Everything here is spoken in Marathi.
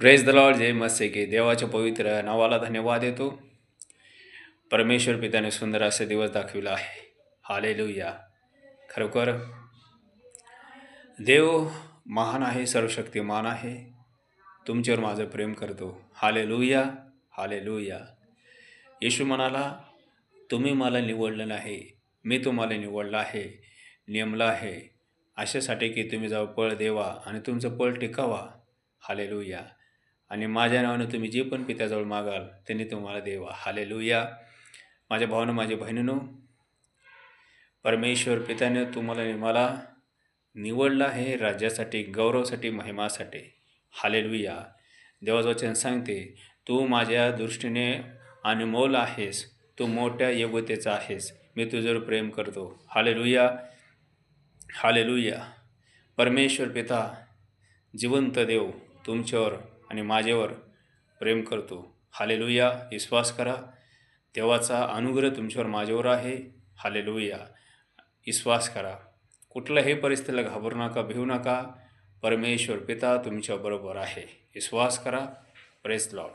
Praise the Lord. जय मस्त की देवाच्या पवित्र नावाला धन्यवाद देतो. परमेश्वर पित्याने सुंदर असे दिवस दाखविला आहे. हालेलुया. खरोखर देव महान आहे, सर्वशक्तिमान आहे. तुमच्यावर माझं प्रेम करतो. Hallelujah, hallelujah. येशू म्हणाला, तुम्ही मला निवडलं नाही, मी तुम्हाला निवडलं आहे, नेमलं आहे, अशासाठी की तुम्ही जाऊ पळ देवा आणि तुमचं पळ टिकावा. हालेलुया. आणि माझ्या नावानं तुम्ही जे पण पित्याजवळ मागाल त्यांनी तुम्हाला देवा. हालेलुया. माझ्या भावानं, माझ्या बहिणीनो, परमेश्वर पित्याने तुम्हाला मला निवडलं आहे राज्यासाठी, गौरवासाठी, महिमासाठी. हालेलुया. देवाचं वचन सांगते, तू माझ्या दृष्टीने अनमोल आहेस, तू मोठ्या योग्यतेचा आहेस, मी तुझ्यावर प्रेम करतो. Hallelujah, hallelujah. परमेश्वर पिता जिवंत देव तुमच्यावर आणि माझ्यावर प्रेम करतो. हालेलुया. विश्वास करा, देवाचा अनुग्रह तुमच्यावर माझ्यावर आहे. हालेलुया. विश्वास करा. कुठल्याही परिस्थितीला घाबरू नका, भिवू नका. परमेश्वर पिता तुमच्याबरोबर आहे. विश्वास करा. Praise Lord.